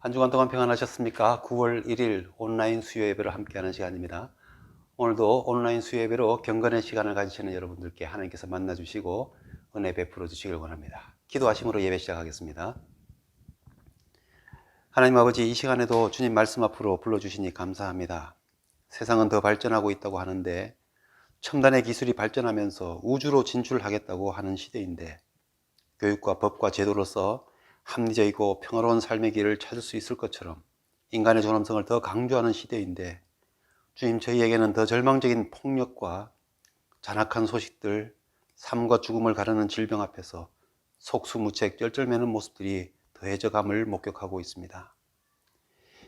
한 주간 동안 평안하셨습니까? 9월 1일 온라인 수요 예배를 함께하는 시간입니다. 오늘도 온라인 수요 예배로 경건의 시간을 가지시는 여러분들께 하나님께서 만나주시고 은혜 베풀어 주시길 원합니다. 기도하심으로 예배 시작하겠습니다. 하나님 아버지, 이 시간에도 주님 말씀 앞으로 불러주시니 감사합니다. 세상은 더 발전하고 있다고 하는데 첨단의 기술이 발전하면서 우주로 진출하겠다고 하는 시대인데 교육과 법과 제도로서 합리적이고 평화로운 삶의 길을 찾을 수 있을 것처럼 인간의 존엄성을 더 강조하는 시대인데 주님, 저희에게는 더 절망적인 폭력과 잔악한 소식들, 삶과 죽음을 가르는 질병 앞에서 속수무책 쩔쩔매는 모습들이 더해져감을 목격하고 있습니다.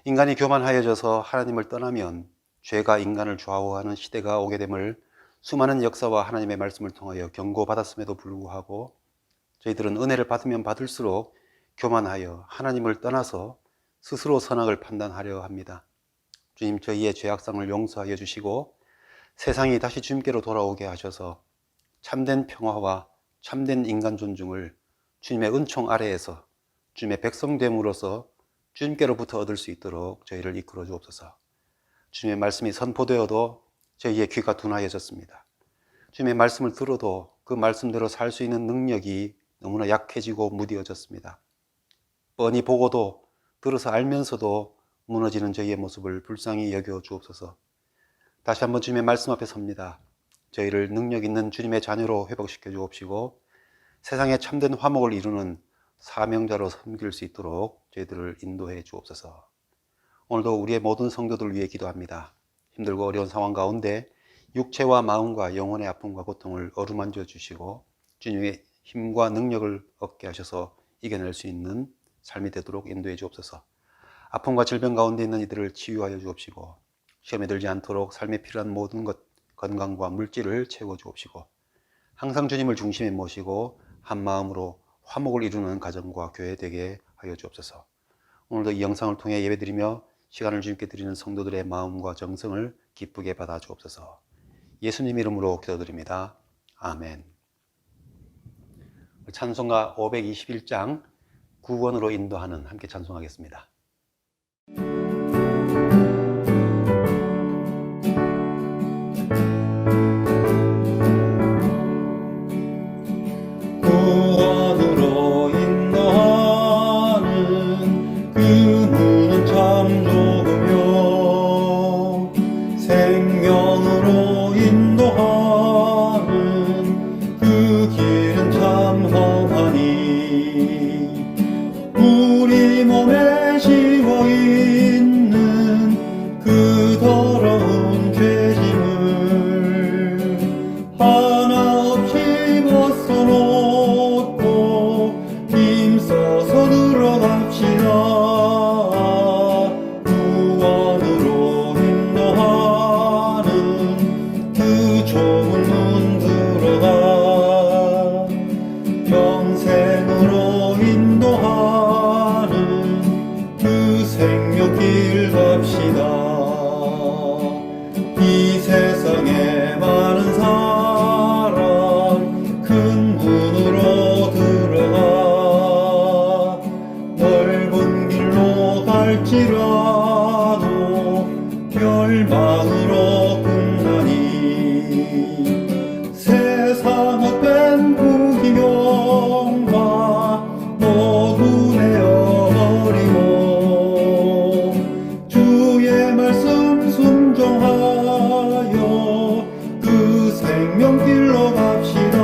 인간이 교만하여져서 하나님을 떠나면 죄가 인간을 좌우하는 시대가 오게 됨을 수많은 역사와 하나님의 말씀을 통하여 경고받았음에도 불구하고 저희들은 은혜를 받으면 받을수록 교만하여 하나님을 떠나서 스스로 선악을 판단하려 합니다. 주님, 저희의 죄악상을 용서하여 주시고 세상이 다시 주님께로 돌아오게 하셔서 참된 평화와 참된 인간 존중을 주님의 은총 아래에서 주님의 백성됨으로써 주님께로부터 얻을 수 있도록 저희를 이끌어 주옵소서. 주님의 말씀이 선포되어도 저희의 귀가 둔하여졌습니다. 주님의 말씀을 들어도 그 말씀대로 살 수 있는 능력이 너무나 약해지고 무디어졌습니다. 뻔히 보고도 들어서 알면서도 무너지는 저희의 모습을 불쌍히 여겨 주옵소서. 다시 한번 주님의 말씀 앞에 섭니다. 저희를 능력 있는 주님의 자녀로 회복시켜 주옵시고 세상에 참된 화목을 이루는 사명자로 섬길 수 있도록 저희들을 인도해 주옵소서. 오늘도 우리의 모든 성도들 위해 기도합니다. 힘들고 어려운 상황 가운데 육체와 마음과 영혼의 아픔과 고통을 어루만져 주시고 주님의 힘과 능력을 얻게 하셔서 이겨낼 수 있는 삶이 되도록 인도해 주옵소서. 아픔과 질병 가운데 있는 이들을 치유하여 주옵시고 시험에 들지 않도록 삶에 필요한 모든 것, 건강과 물질을 채워 주옵시고 항상 주님을 중심에 모시고 한 마음으로 화목을 이루는 가정과 교회 되게 하여 주옵소서. 오늘도 이 영상을 통해 예배드리며 시간을 주님께 드리는 성도들의 마음과 정성을 기쁘게 받아 주옵소서. 예수님 이름으로 기도드립니다. 아멘. 찬송가 521장 9권으로 인도하는 함께 찬송하겠습니다. 구원으로 인도하는 그 문은 참 좁으며 생명으로 인도하는 그 길은 참 험하니 우리 몸에 지워 있는 그 더러운 죄짐을 하나없이 벗어놓고 힘써서 들어갑시다. 구원으로 인도하는 그 좁은 문 들어가 영생으로 인도하는 그 생명길 갑시다. 이 세상에 많은 사람 큰 문으로 들어가 넓은 길로 갈지라도 멸망으로 끝나니 세상 헛된 부귀영화 모두 내어버리고 주의 말씀 순종하여 그 생명길로 갑시다.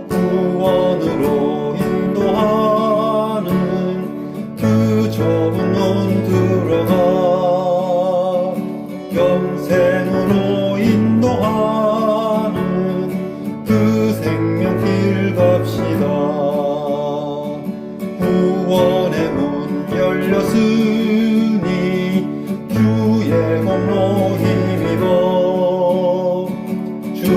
구원으로 인도하는 그 좁은 문 들어가 영생으로 인도하는 그 생명길 갑시다. 구원의 문 열렸으니 주의 공로 힘입어 주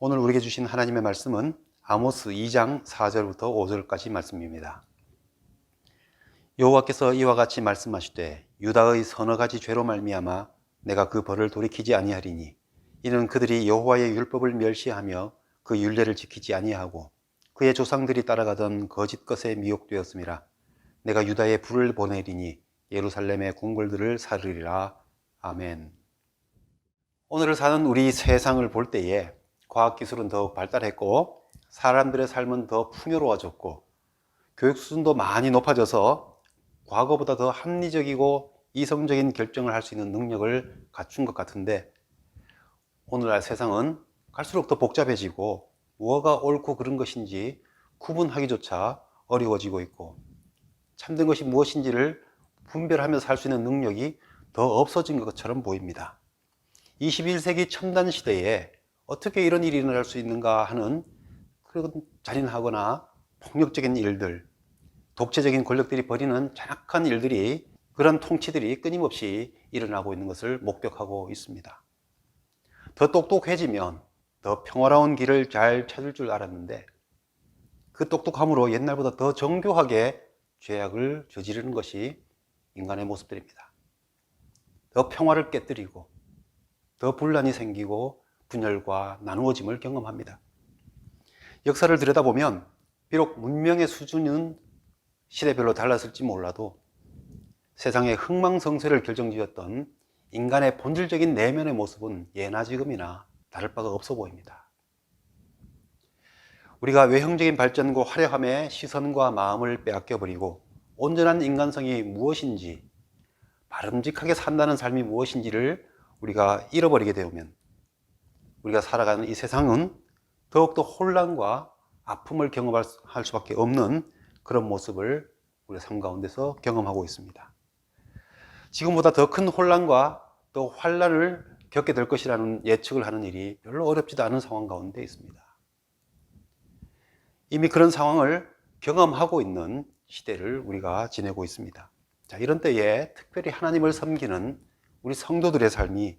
오늘 우리에게 주신 하나님의 말씀은 아모스 2장 4절부터 5절까지 말씀입니다. 여호와께서 이와 같이 말씀하시되 유다의 서너 가지 죄로 말미암아 내가 그 벌을 돌이키지 아니하리니 이는 그들이 여호와의 율법을 멸시하며 그 율례를 지키지 아니하고 그의 조상들이 따라가던 거짓 것에 미혹되었음이라. 내가 유다에 불을 보내리니 예루살렘의 궁궐들을 사르리라. 아멘. 오늘을 사는 우리 세상을 볼 때에 과학기술은 더욱 발달했고 사람들의 삶은 더 풍요로워졌고 교육 수준도 많이 높아져서 과거보다 더 합리적이고 이성적인 결정을 할 수 있는 능력을 갖춘 것 같은데, 오늘날 세상은 갈수록 더 복잡해지고 뭐가 옳고 그른 것인지 구분하기조차 어려워지고 있고 참된 것이 무엇인지를 분별하면서 살 수 있는 능력이 더 없어진 것처럼 보입니다. 21세기 첨단 시대에 어떻게 이런 일이 일어날 수 있는가 하는 그런 잔인하거나 폭력적인 일들, 독재적인 권력들이 벌이는 잔악한 일들이, 그런 통치들이 끊임없이 일어나고 있는 것을 목격하고 있습니다. 더 똑똑해지면 더 평화로운 길을 잘 찾을 줄 알았는데 그 똑똑함으로 옛날보다 더 정교하게 죄악을 저지르는 것이 인간의 모습들입니다. 더 평화를 깨뜨리고 더 분란이 생기고 분열과 나누어짐을 경험합니다. 역사를 들여다보면 비록 문명의 수준은 시대별로 달랐을지 몰라도 세상의 흥망성쇠를 결정지었던 인간의 본질적인 내면의 모습은 예나 지금이나 다를 바가 없어 보입니다. 우리가 외형적인 발전과 화려함에 시선과 마음을 빼앗겨버리고 온전한 인간성이 무엇인지, 바람직하게 산다는 삶이 무엇인지를 우리가 잃어버리게 되면 우리가 살아가는 이 세상은 더욱더 혼란과 아픔을 경험할 수밖에 없는 그런 모습을 우리가 삶 가운데서 경험하고 있습니다. 지금보다 더 큰 혼란과 또 환란을 겪게 될 것이라는 예측을 하는 일이 별로 어렵지도 않은 상황 가운데 있습니다. 이미 그런 상황을 경험하고 있는 시대를 우리가 지내고 있습니다. 자, 이런 때에 특별히 하나님을 섬기는 우리 성도들의 삶이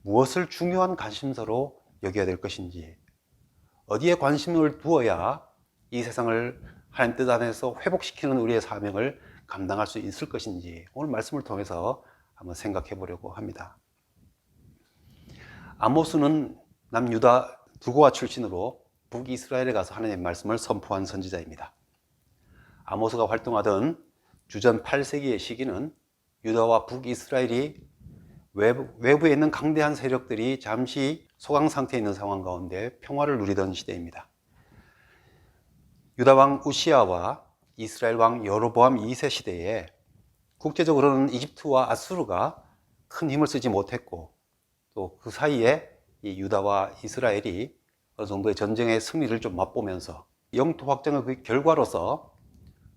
무엇을 중요한 관심사로 여겨야 될 것인지, 어디에 관심을 두어야 이 세상을 하나님 뜻 안에서 회복시키는 우리의 사명을 감당할 수 있을 것인지 오늘 말씀을 통해서 한번 생각해 보려고 합니다. 아모스는 남유다 두고와 출신으로 북이스라엘에 가서 하나님의 말씀을 선포한 선지자입니다. 아모스가 활동하던 주전 8세기의 시기는 유다와 북이스라엘이 외부에 있는 강대한 세력들이 잠시 소강 상태에 있는 상황 가운데 평화를 누리던 시대입니다. 유다 왕 우시아와 이스라엘 왕 여로보암 2세 시대에 국제적으로는 이집트와 아수르가 큰 힘을 쓰지 못했고 또 그 사이에 이 유다와 이스라엘이 어느 정도의 전쟁의 승리를 좀 맛보면서 영토 확장의 그 결과로서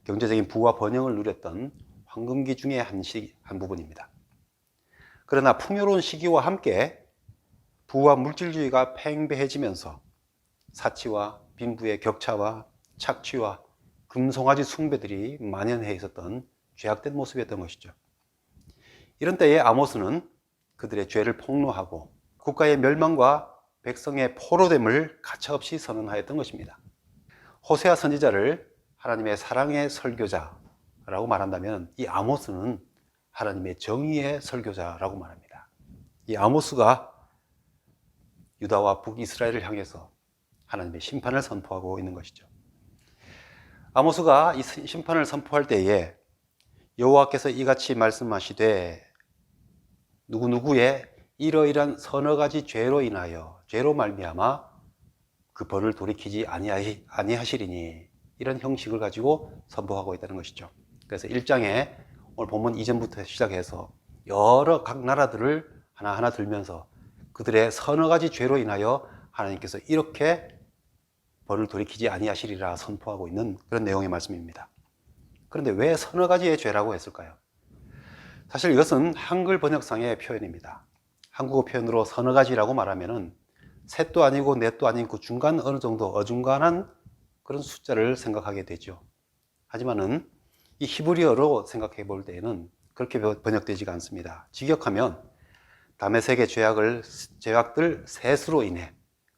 경제적인 부와 번영을 누렸던 황금기 중에 한 부분입니다. 그러나 풍요로운 시기와 함께 부와 물질주의가 팽배해지면서 사치와 빈부의 격차와 착취와 금송아지 숭배들이 만연해 있었던 죄악된 모습이었던 것이죠. 이런 때에 아모스는 그들의 죄를 폭로하고 국가의 멸망과 백성의 포로됨을 가차없이 선언하였던 것입니다. 호세아 선지자를 하나님의 사랑의 설교자라고 말한다면 이 아모스는 하나님의 정의의 설교자라고 말합니다. 이 아모스가 유다와 북이스라엘을 향해서 하나님의 심판을 선포하고 있는 것이죠. 아모스가 이 심판을 선포할 때에 여호와께서 이같이 말씀하시되 누구누구의 이러이러한 서너 가지 죄로 인하여 죄로 말미암아 그 벌을 돌이키지 아니하시리니, 이런 형식을 가지고 선포하고 있다는 것이죠. 그래서 1장에 오늘 본문 이전부터 시작해서 여러 각 나라들을 하나하나 들면서 그들의 서너 가지 죄로 인하여 하나님께서 이렇게 벌을 돌이키지 아니하시리라 선포하고 있는 그런 내용의 말씀입니다. 그런데 왜 서너 가지의 죄라고 했을까요? 사실 이것은 한글 번역상의 표현입니다. 한국어 표현으로 서너 가지라고 말하면은 셋도 아니고 넷도 아닌 그 중간, 어느 정도 어중간한 그런 숫자를 생각하게 되죠. 하지만은 이 히브리어로 생각해 볼 때에는 그렇게 번역되지가 않습니다. 직역하면 다메섹의 죄악들 셋으로 인해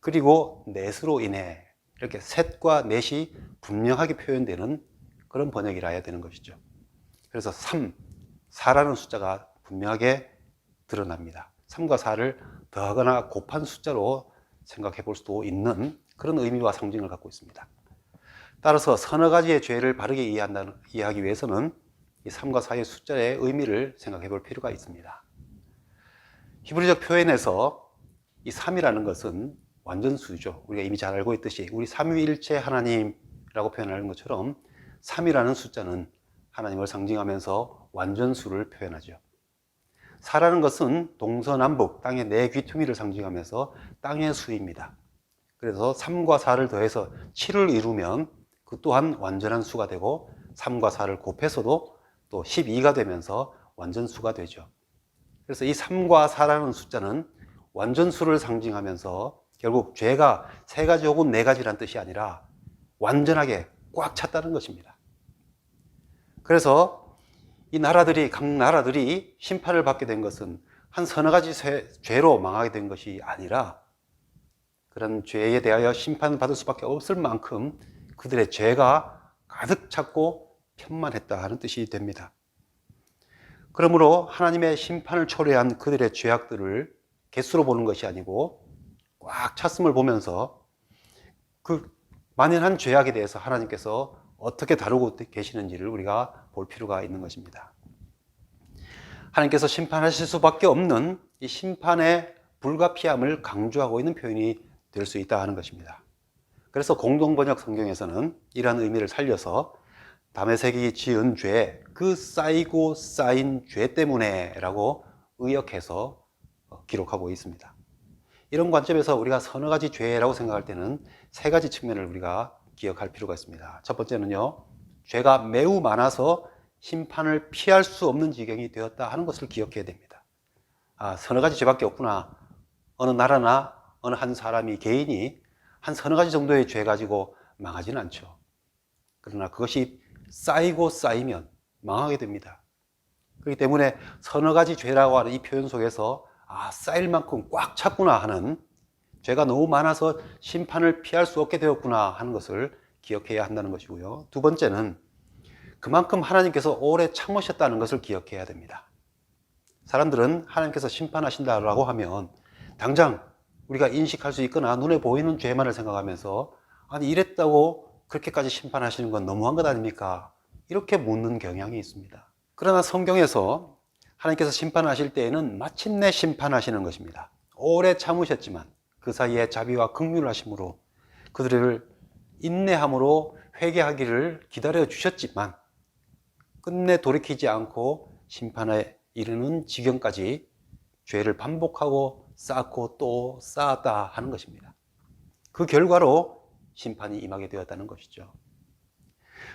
그리고 넷으로 인해 이렇게 셋과 넷이 분명하게 표현되는 그런 번역이라 해야 되는 것이죠. 그래서 3, 4라는 숫자가 분명하게 드러납니다. 3과 4를 더하거나 곱한 숫자로 생각해 볼 수도 있는 그런 의미와 상징을 갖고 있습니다. 따라서 서너 가지의 죄를 바르게 이해하기 위해서는 이 3과 4의 숫자의 의미를 생각해 볼 필요가 있습니다. 히브리적 표현에서 이 3이라는 것은 완전수죠. 우리가 이미 잘 알고 있듯이 우리 삼위일체 하나님이라고 표현하는 것처럼 3이라는 숫자는 하나님을 상징하면서 완전수를 표현하죠. 4라는 것은 동서남북 땅의 네 귀퉁이를 상징하면서 땅의 수입니다. 그래서 3과 4를 더해서 7을 이루면 그 또한 완전한 수가 되고 3과 4를 곱해서도 또 12가 되면서 완전수가 되죠. 그래서 이 3과 4라는 숫자는 완전수를 상징하면서 결국 죄가 3가지 혹은 4가지란 뜻이 아니라 완전하게 꽉 찼다는 것입니다. 그래서 이 나라들이, 각 나라들이 심판을 받게 된 것은 한 서너 가지 죄로 망하게 된 것이 아니라 그런 죄에 대하여 심판받을 수밖에 없을 만큼 그들의 죄가 가득 찼고 편만했다 하는 뜻이 됩니다. 그러므로 하나님의 심판을 초래한 그들의 죄악들을 개수로 보는 것이 아니고 꽉 찼음을 보면서 그 만연한 죄악에 대해서 하나님께서 어떻게 다루고 계시는지를 우리가 볼 필요가 있는 것입니다. 하나님께서 심판하실 수밖에 없는 이 심판의 불가피함을 강조하고 있는 표현이 될 수 있다 하는 것입니다. 그래서 공동번역 성경에서는 이러한 의미를 살려서 다메섹이 지은 죄, 그 쌓이고 쌓인 죄 때문에 라고 의역해서 기록하고 있습니다. 이런 관점에서 우리가 서너 가지 죄라고 생각할 때는 세 가지 측면을 우리가 기억할 필요가 있습니다. 첫 번째는요, 죄가 매우 많아서 심판을 피할 수 없는 지경이 되었다 하는 것을 기억해야 됩니다. 서너 가지 죄밖에 없구나. 어느 나라나 어느 한 사람이, 개인이 한 서너 가지 정도의 죄 가지고 망하지는 않죠. 그러나 그것이 쌓이고 쌓이면 망하게 됩니다. 그렇기 때문에 서너 가지 죄라고 하는 이 표현 속에서 쌓일 만큼 꽉 찼구나 하는, 죄가 너무 많아서 심판을 피할 수 없게 되었구나 하는 것을 기억해야 한다는 것이고요. 두 번째는 그만큼 하나님께서 오래 참으셨다는 것을 기억해야 됩니다. 사람들은 하나님께서 심판하신다라고 하면 당장 우리가 인식할 수 있거나 눈에 보이는 죄만을 생각하면서 아니 이랬다고 그렇게까지 심판하시는 건 너무한 것 아닙니까? 이렇게 묻는 경향이 있습니다. 그러나 성경에서 하나님께서 심판하실 때에는 마침내 심판하시는 것입니다. 오래 참으셨지만 그 사이에 자비와 긍휼을 하심으로 그들을 인내함으로 회개하기를 기다려 주셨지만 끝내 돌이키지 않고 심판에 이르는 지경까지 죄를 반복하고 쌓고 또 쌓았다 하는 것입니다. 그 결과로 심판이 임하게 되었다는 것이죠.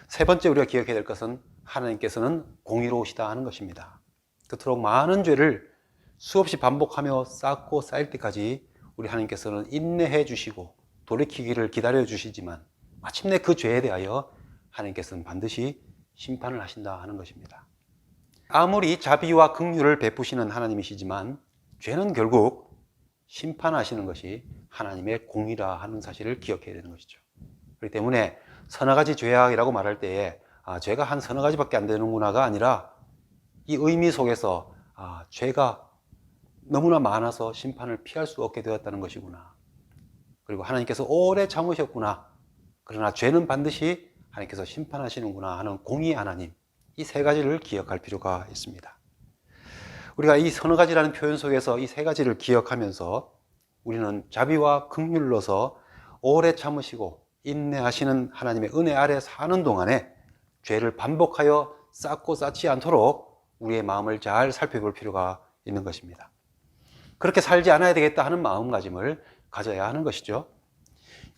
세 번째 우리가 기억해야 될 것은 하나님께서는 공의로우시다 하는 것입니다. 그토록 많은 죄를 수없이 반복하며 쌓고 쌓일 때까지 우리 하나님께서는 인내해 주시고 돌이키기를 기다려 주시지만 마침내 그 죄에 대하여 하나님께서는 반드시 심판을 하신다 하는 것입니다. 아무리 자비와 긍휼을 베푸시는 하나님이시지만 죄는 결국 심판하시는 것이 하나님의 공의라 하는 사실을 기억해야 되는 것이죠. 그렇기 때문에 서너 가지 죄악이라고 말할 때에 죄가 한 서너 가지밖에 안 되는구나가 아니라 이 의미 속에서 죄가 너무나 많아서 심판을 피할 수 없게 되었다는 것이구나. 그리고 하나님께서 오래 참으셨구나. 그러나 죄는 반드시 하나님께서 심판하시는구나 하는 공의 하나님, 이 세 가지를 기억할 필요가 있습니다. 우리가 이 서너 가지라는 표현 속에서 이 세 가지를 기억하면서 우리는 자비와 긍휼로서 오래 참으시고 인내하시는 하나님의 은혜 아래 사는 동안에 죄를 반복하여 쌓고 쌓지 않도록 우리의 마음을 잘 살펴볼 필요가 있는 것입니다. 그렇게 살지 않아야 되겠다 하는 마음가짐을 가져야 하는 것이죠.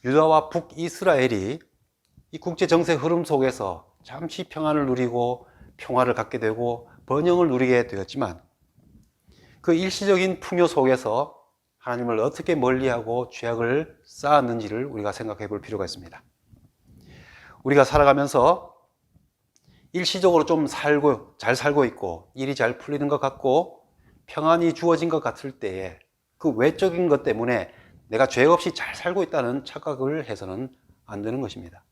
유다와 북이스라엘이 이 국제 정세 흐름 속에서 잠시 평안을 누리고 평화를 갖게 되고 번영을 누리게 되었지만 그 일시적인 풍요 속에서 하나님을 어떻게 멀리하고 죄악을 쌓았는지를 우리가 생각해 볼 필요가 있습니다. 우리가 살아가면서 일시적으로 좀 잘 살고 있고 일이 잘 풀리는 것 같고 평안이 주어진 것 같을 때에 그 외적인 것 때문에 내가 죄 없이 잘 살고 있다는 착각을 해서는 안 되는 것입니다.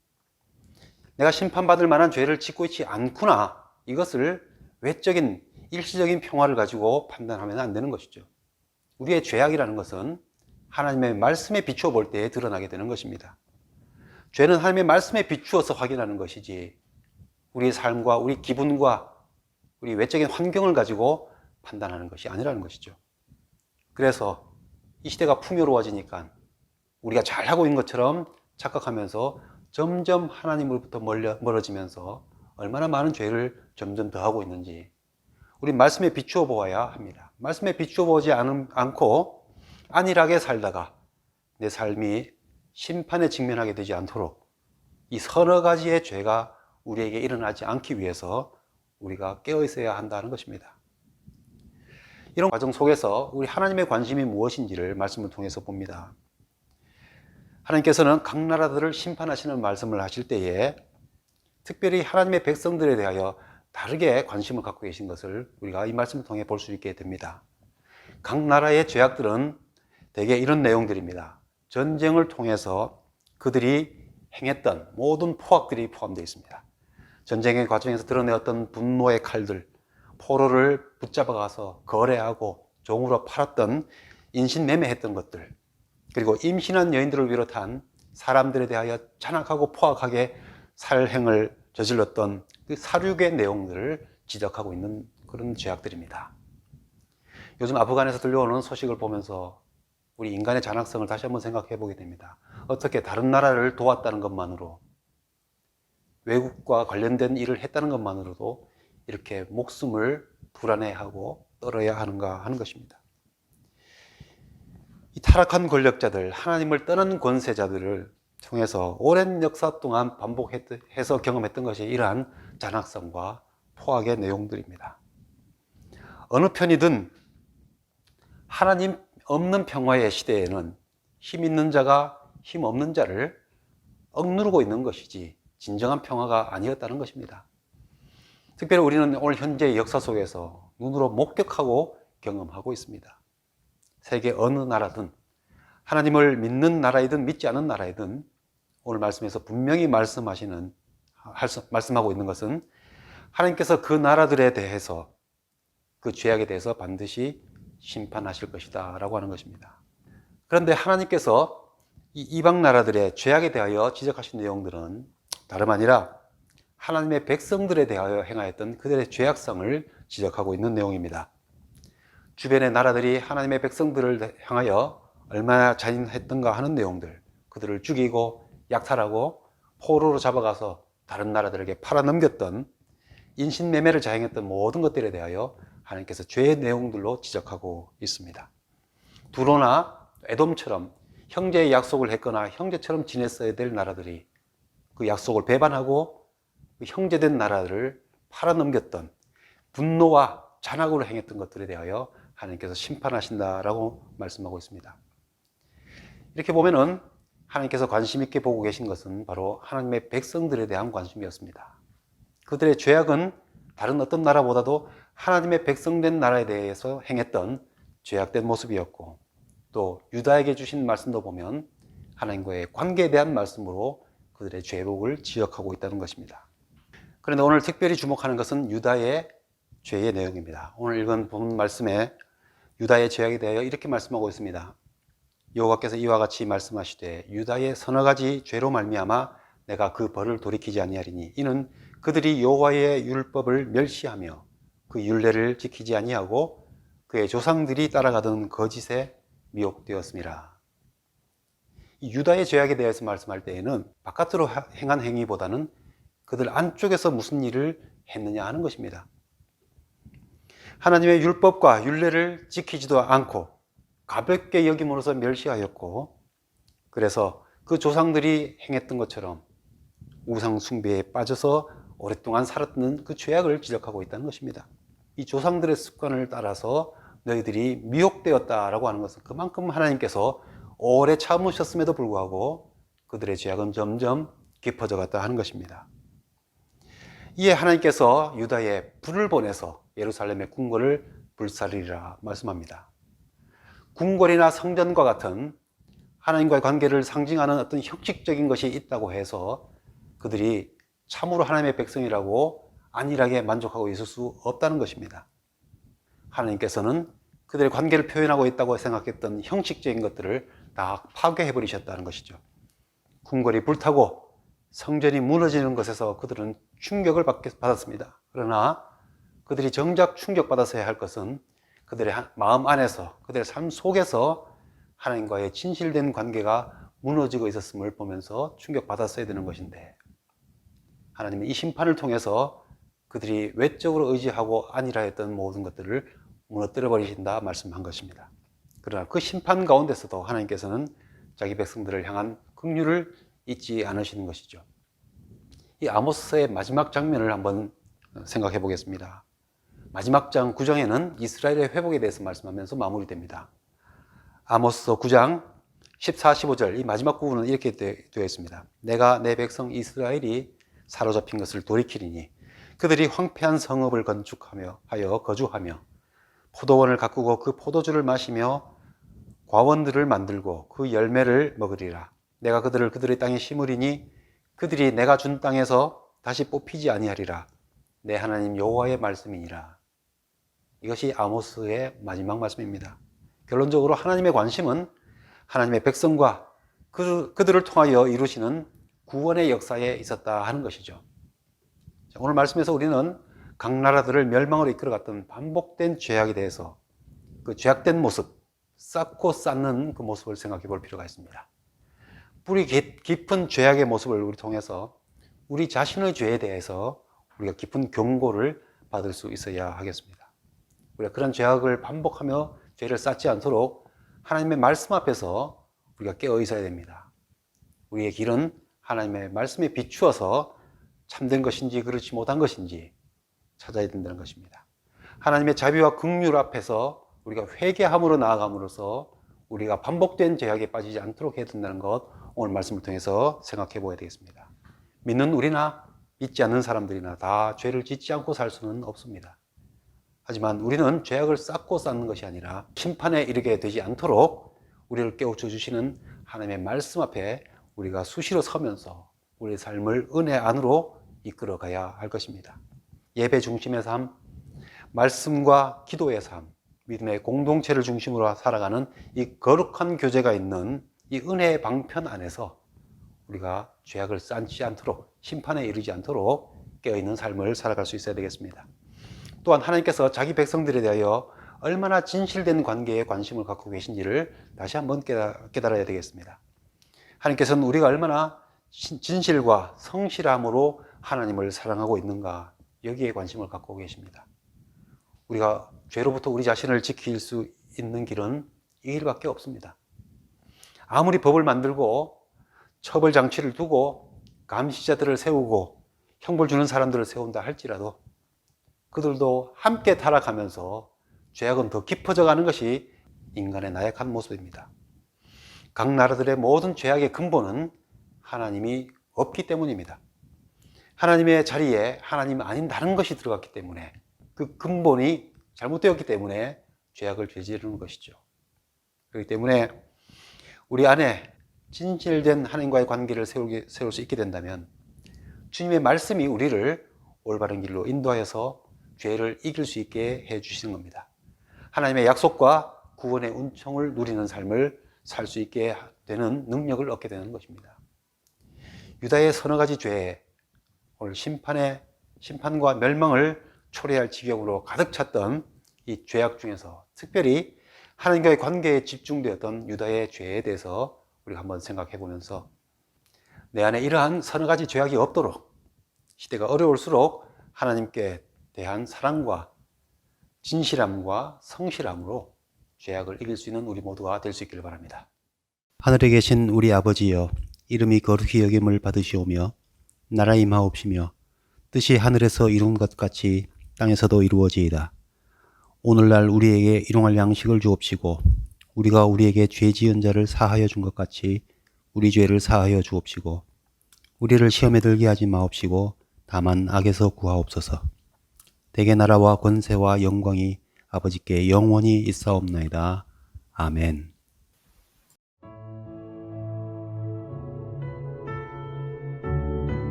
내가 심판받을 만한 죄를 짓고 있지 않구나, 이것을 외적인 일시적인 평화를 가지고 판단하면 안 되는 것이죠. 우리의 죄악이라는 것은 하나님의 말씀에 비추어 볼 때에 드러나게 되는 것입니다. 죄는 하나님의 말씀에 비추어서 확인하는 것이지 우리의 삶과 우리 기분과 우리 외적인 환경을 가지고 판단하는 것이 아니라는 것이죠. 그래서 이 시대가 풍요로워지니까 우리가 잘하고 있는 것처럼 착각하면서 점점 하나님으로부터 멀어지면서 얼마나 많은 죄를 점점 더 하고 있는지 우리 말씀에 비추어 보아야 합니다. 말씀에 비추어 보지 않고 안일하게 살다가 내 삶이 심판에 직면하게 되지 않도록 이 서너 가지의 죄가 우리에게 일어나지 않기 위해서 우리가 깨어 있어야 한다는 것입니다. 이런 과정 속에서 우리 하나님의 관심이 무엇인지를 말씀을 통해서 봅니다. 하나님께서는 각 나라들을 심판하시는 말씀을 하실 때에 특별히 하나님의 백성들에 대하여 다르게 관심을 갖고 계신 것을 우리가 이 말씀을 통해 볼 수 있게 됩니다. 각 나라의 죄악들은 대개 이런 내용들입니다. 전쟁을 통해서 그들이 행했던 모든 포악들이 포함되어 있습니다. 전쟁의 과정에서 드러내었던 분노의 칼들, 포로를 붙잡아 가서 거래하고 종으로 팔았던 인신매매했던 것들, 그리고 임신한 여인들을 비롯한 사람들에 대하여 잔악하고 포악하게 살행을 저질렀던 그 사륙의 내용들을 지적하고 있는 그런 죄악들입니다. 요즘 아프간에서 들려오는 소식을 보면서 우리 인간의 잔악성을 다시 한번 생각해 보게 됩니다. 어떻게 다른 나라를 도왔다는 것만으로, 외국과 관련된 일을 했다는 것만으로도 이렇게 목숨을 불안해하고 떨어야 하는가 하는 것입니다. 이 타락한 권력자들, 하나님을 떠난 권세자들을 통해서 오랜 역사 동안 반복해서 경험했던 것이 이러한 잔악성과 포악의 내용들입니다. 어느 편이든 하나님 없는 평화의 시대에는 힘 있는 자가 힘 없는 자를 억누르고 있는 것이지 진정한 평화가 아니었다는 것입니다. 특별히 우리는 오늘 현재의 역사 속에서 눈으로 목격하고 경험하고 있습니다. 세계 어느 나라든 하나님을 믿는 나라이든 믿지 않은 나라이든 오늘 말씀에서 분명히 말씀하고 있는 것은 하나님께서 그 나라들에 대해서 그 죄악에 대해서 반드시 심판하실 것이다 라고 하는 것입니다. 그런데 하나님께서 이 이방 나라들의 죄악에 대하여 지적하신 내용들은 다름 아니라 하나님의 백성들에 대하여 행하였던 그들의 죄악성을 지적하고 있는 내용입니다. 주변의 나라들이 하나님의 백성들을 향하여 얼마나 잔인했던가 하는 내용들, 그들을 죽이고 약탈하고 포로로 잡아가서 다른 나라들에게 팔아넘겼던 인신매매를 자행했던 모든 것들에 대하여 하나님께서 죄의 내용들로 지적하고 있습니다. 두로나 에돔처럼 형제의 약속을 했거나 형제처럼 지냈어야 될 나라들이 그 약속을 배반하고 그 형제된 나라를 팔아넘겼던 분노와 잔악으로 행했던 것들에 대하여 하나님께서 심판하신다라고 말씀하고 있습니다. 이렇게 보면은 하나님께서 관심 있게 보고 계신 것은 바로 하나님의 백성들에 대한 관심이었습니다. 그들의 죄악은 다른 어떤 나라보다도 하나님의 백성된 나라에 대해서 행했던 죄악된 모습이었고, 또 유다에게 주신 말씀도 보면 하나님과의 관계에 대한 말씀으로 그들의 죄복을 지적하고 있다는 것입니다. 그런데 오늘 특별히 주목하는 것은 유다의 죄의 내용입니다. 오늘 읽은 본 말씀에 유다의 죄악에 대하여 이렇게 말씀하고 있습니다. 여호와께서 이와 같이 말씀하시되 유다의 서너 가지 죄로 말미암아 내가 그 벌을 돌이키지 아니하리니 이는 그들이 여호와의 율법을 멸시하며 그 율례를 지키지 아니하고 그의 조상들이 따라가던 거짓에 미혹되었습니다. 이 유다의 죄악에 대해서 말씀할 때에는 바깥으로 행한 행위보다는 그들 안쪽에서 무슨 일을 했느냐 하는 것입니다. 하나님의 율법과 율례를 지키지도 않고 가볍게 여김으로써 멸시하였고, 그래서 그 조상들이 행했던 것처럼 우상 숭배에 빠져서 오랫동안 살았던 그 죄악을 지적하고 있다는 것입니다. 이 조상들의 습관을 따라서 너희들이 미혹되었다라고 하는 것은 그만큼 하나님께서 오래 참으셨음에도 불구하고 그들의 죄악은 점점 깊어져 갔다 하는 것입니다. 이에 하나님께서 유다에 불을 보내서 예루살렘의 궁궐을 불살리리라 말씀합니다. 궁궐이나 성전과 같은 하나님과의 관계를 상징하는 어떤 형식적인 것이 있다고 해서 그들이 참으로 하나님의 백성이라고 안일하게 만족하고 있을 수 없다는 것입니다. 하나님께서는 그들의 관계를 표현하고 있다고 생각했던 형식적인 것들을 다 파괴해 버리셨다는 것이죠. 궁궐이 불타고 성전이 무너지는 것에서 그들은 충격을 받았습니다. 그러나 그들이 정작 충격받았어야 할 것은 그들의 마음 안에서, 그들의 삶 속에서 하나님과의 진실된 관계가 무너지고 있었음을 보면서 충격받았어야 되는 것인데, 하나님은 이 심판을 통해서 그들이 외적으로 의지하고 안일하였던 모든 것들을 무너뜨려 버리신다 말씀한 것입니다. 그러나 그 심판 가운데서도 하나님께서는 자기 백성들을 향한 긍휼을 잊지 않으시는 것이죠. 이 아모스의 마지막 장면을 한번 생각해 보겠습니다. 마지막 장 9장에는 이스라엘의 회복에 대해서 말씀하면서 마무리됩니다. 아모스 9장 14, 15절 이 마지막 부분은 이렇게 되어 있습니다. 내가 내 백성 이스라엘이 사로잡힌 것을 돌이키리니 그들이 황폐한 성읍을 건축하여 거주하며 포도원을 가꾸고 그 포도주를 마시며 과원들을 만들고 그 열매를 먹으리라. 내가 그들을 그들의 땅에 심으리니 그들이 내가 준 땅에서 다시 뽑히지 아니하리라. 내 하나님 여호와의 말씀이니라. 이것이 아모스의 마지막 말씀입니다. 결론적으로 하나님의 관심은 하나님의 백성과 그들을 통하여 이루시는 구원의 역사에 있었다 하는 것이죠. 오늘 말씀에서 우리는 각 나라들을 멸망으로 이끌어갔던 반복된 죄악에 대해서, 그 죄악된 모습, 쌓고 쌓는 그 모습을 생각해 볼 필요가 있습니다. 뿌리 깊은 죄악의 모습을 우리 통해서 우리 자신의 죄에 대해서 우리가 깊은 경고를 받을 수 있어야 하겠습니다. 우리가 그런 죄악을 반복하며 죄를 쌓지 않도록 하나님의 말씀 앞에서 우리가 깨어 있어야 됩니다. 우리의 길은 하나님의 말씀에 비추어서 참된 것인지 그렇지 못한 것인지 찾아야 된다는 것입니다. 하나님의 자비와 긍휼 앞에서 우리가 회개함으로 나아감으로써 우리가 반복된 죄악에 빠지지 않도록 해야 된다는 것, 오늘 말씀을 통해서 생각해 보아야 되겠습니다. 믿는 우리나 믿지 않는 사람들이나 다 죄를 짓지 않고 살 수는 없습니다. 하지만 우리는 죄악을 쌓고 쌓는 것이 아니라 심판에 이르게 되지 않도록 우리를 깨우쳐 주시는 하나님의 말씀 앞에 우리가 수시로 서면서 우리의 삶을 은혜 안으로 이끌어 가야 할 것입니다. 예배 중심의 삶, 말씀과 기도의 삶, 믿음의 공동체를 중심으로 살아가는 이 거룩한 교제가 있는 이 은혜의 방편 안에서 우리가 죄악을 쌓지 않도록, 심판에 이르지 않도록 깨어있는 삶을 살아갈 수 있어야 되겠습니다. 또한 하나님께서 자기 백성들에 대하여 얼마나 진실된 관계에 관심을 갖고 계신지를 다시 한번 깨달아야 되겠습니다. 하나님께서는 우리가 얼마나 진실과 성실함으로 하나님을 사랑하고 있는가, 여기에 관심을 갖고 계십니다. 우리가 죄로부터 우리 자신을 지킬 수 있는 길은 이 길밖에 없습니다. 아무리 법을 만들고 처벌 장치를 두고 감시자들을 세우고 형벌 주는 사람들을 세운다 할지라도 그들도 함께 타락하면서 죄악은 더 깊어져 가는 것이 인간의 나약한 모습입니다. 각 나라들의 모든 죄악의 근본은 하나님이 없기 때문입니다. 하나님의 자리에 하나님 아닌 다른 것이 들어갔기 때문에, 그 근본이 잘못되었기 때문에 죄악을 저지르는 것이죠. 그렇기 때문에 우리 안에 진실된 하나님과의 관계를 세울 수 있게 된다면 주님의 말씀이 우리를 올바른 길로 인도하여서 죄를 이길 수 있게 해주시는 겁니다. 하나님의 약속과 구원의 은총을 누리는 삶을 살 수 있게 되는 능력을 얻게 되는 것입니다. 유다의 서너 가지 죄에 오늘 심판과 멸망을 초래할 지경으로 가득 찼던 이 죄악 중에서 특별히 하나님과의 관계에 집중되었던 유다의 죄에 대해서 우리가 한번 생각해 보면서 내 안에 이러한 서너 가지 죄악이 없도록, 시대가 어려울수록 하나님께 대한 사랑과 진실함과 성실함으로 죄악을 이길 수 있는 우리 모두가 될 수 있기를 바랍니다. 하늘에 계신 우리 아버지여, 이름이 거룩히 여김을 받으시오며 나라 임하옵시며 뜻이 하늘에서 이룬 것 같이 땅에서도 이루어지이다. 오늘날 우리에게 일용할 양식을 주옵시고 우리가 우리에게 죄 지은 자를 사하여 준 것 같이 우리 죄를 사하여 주옵시고 우리를 시험에 들게 하지 마옵시고 다만 악에서 구하옵소서. 대개 나라와 권세와 영광이 아버지께 영원히 있사옵나이다. 아멘.